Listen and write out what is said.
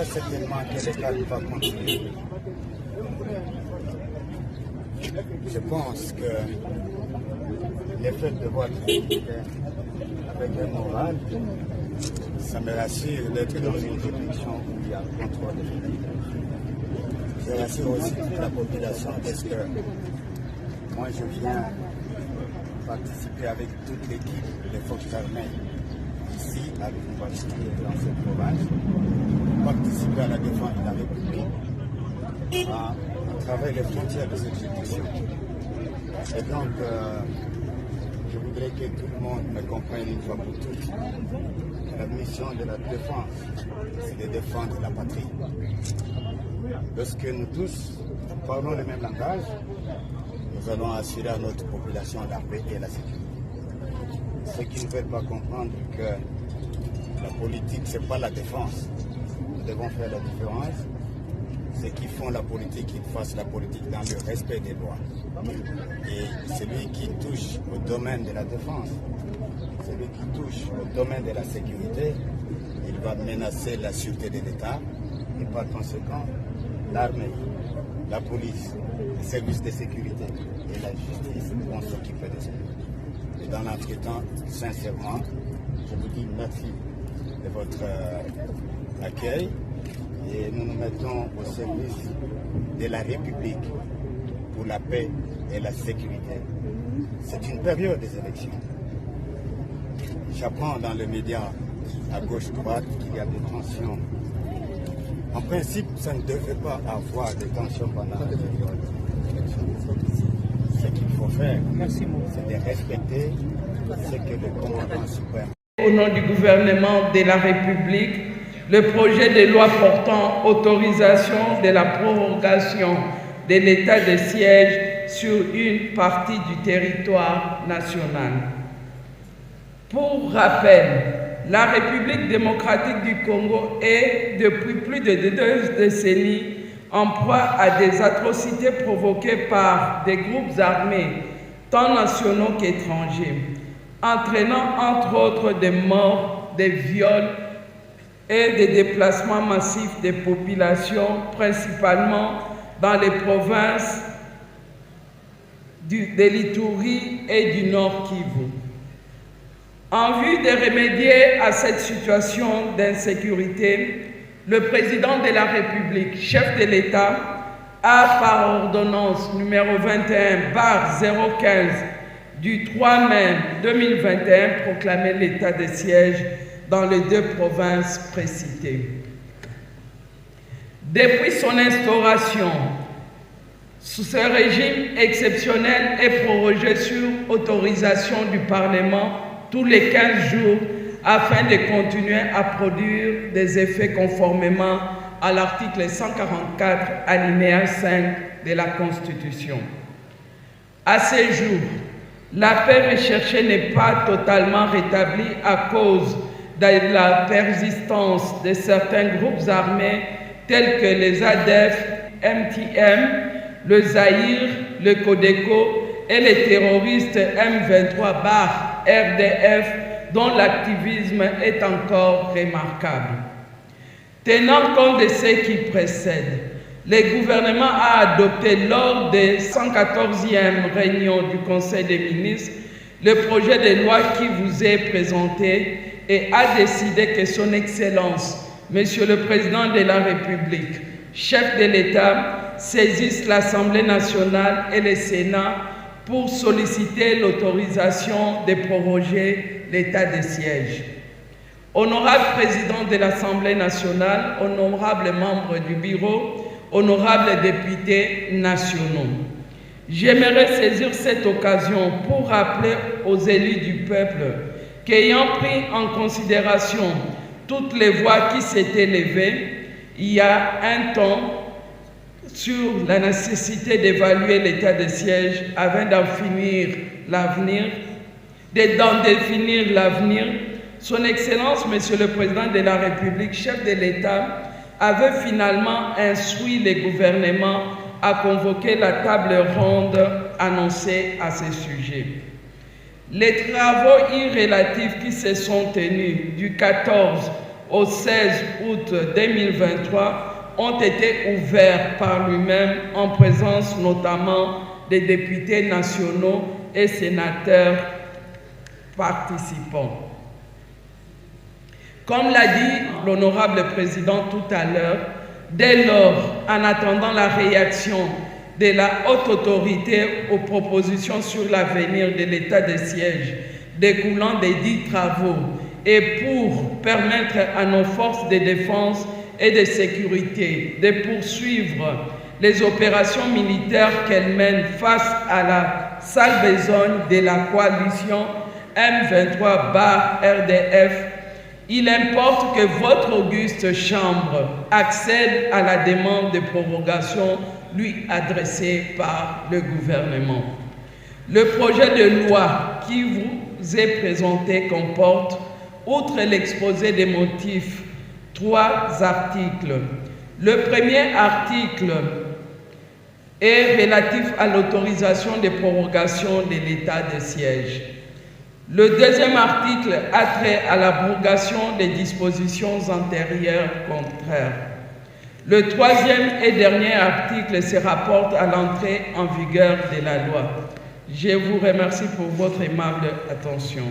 Certainement que l'État va continuer. Je pense que l'effet de votre militaire avec un moral, ça me rassure d'être dans une direction où il y a un contrôle de l'État. Je rassure aussi toute la population parce que moi je viens participer avec toute l'équipe des forces armées ici, avec une voiture dans cette province, participer à la défense de la République à travers les frontières de cette justice. Et donc, je voudrais que tout le monde me comprenne une fois pour toutes. La mission de la défense, c'est de défendre la patrie. Lorsque nous tous parlons le même langage, nous allons assurer à notre population la paix et la sécurité. Ceux qui ne veulent pas comprendre que la politique, ce n'est pas la défense. Nous devons faire la différence. Ceux qui font la politique, ils fassent la politique dans le respect des lois. Et celui qui touche au domaine de la défense, celui qui touche au domaine de la sécurité, il va menacer la sûreté de l'État et par conséquent, l'armée, la police, les services de sécurité et la justice vont s'occuper de ça. Et dans l'entretemps, sincèrement, je vous dis merci de votre accueil et nous nous mettons au service de la République pour la paix et la sécurité. C'est une période des élections. J'apprends dans les médias à gauche-droite qu'il y a des tensions. En principe, ça ne devait pas avoir de tensions pendant la période des élections. Ce qu'il faut faire, c'est de respecter ce que le commandant suprême. Au nom du gouvernement de la République, le projet de loi portant autorisation de la prorogation de l'état de siège sur une partie du territoire national. Pour rappel, la République démocratique du Congo est, depuis plus de 2 décennies, en proie à des atrocités provoquées par des groupes armés, tant nationaux qu'étrangers, entraînant entre autres des morts, des viols et des déplacements massifs des populations, principalement dans les provinces de l'Ituri et du Nord Kivu. En vue de remédier à cette situation d'insécurité, le président de la République, chef de l'État, a par ordonnance numéro 21/015 du 3 mai 2021 proclamé l'état de siège dans les 2 provinces précitées. Depuis son instauration, ce régime exceptionnel est prorogé sur autorisation du Parlement tous les 15 jours afin de continuer à produire des effets conformément à l'article 144, alinéa 5 de la Constitution. À ce jour, la paix recherchée n'est pas totalement rétablie à cause de la persistance de certains groupes armés tels que les ADF, MTM, le Zaïre, le Codeco et les terroristes M23/RDF dont l'activisme est encore remarquable. Tenant compte de ce qui précède, le gouvernement a adopté lors des 114e réunions du Conseil des ministres le projet de loi qui vous est présenté et a décidé que son Excellence, Monsieur le Président de la République, chef de l'État, saisisse l'Assemblée nationale et le Sénat pour solliciter l'autorisation de proroger l'état de siège. Honorable Président de l'Assemblée nationale, honorables membres du bureau, honorables députés nationaux, j'aimerais saisir cette occasion pour rappeler aux élus du peuple qu'ayant pris en considération toutes les voix qui s'étaient levées il y a un temps sur la nécessité d'évaluer l'état de siège afin d'en définir l'avenir, Son Excellence, Monsieur le Président de la République, chef de l'État, avait finalement instruit le gouvernement à convoquer la table ronde annoncée à ce sujet. Les travaux relatifs qui se sont tenus du 14 au 16 août 2023 ont été ouverts par lui-même en présence notamment des députés nationaux et sénateurs participants. Comme l'a dit l'honorable président tout à l'heure, dès lors, en attendant la réaction de la haute autorité aux propositions sur l'avenir de l'état de siège découlant des dits travaux et pour permettre à nos forces de défense et de sécurité de poursuivre les opérations militaires qu'elles mènent face à la sale besogne de la coalition M23/RDF, il importe que votre auguste chambre accède à la demande de prorogation lui adressée par le gouvernement. Le projet de loi qui vous est présenté comporte, outre l'exposé des motifs, 3 articles. Le premier article est relatif à l'autorisation de prorogation de l'état de siège. Le deuxième article a trait à l'abrogation des dispositions antérieures contraires. Le troisième et dernier article se rapporte à l'entrée en vigueur de la loi. Je vous remercie pour votre aimable attention.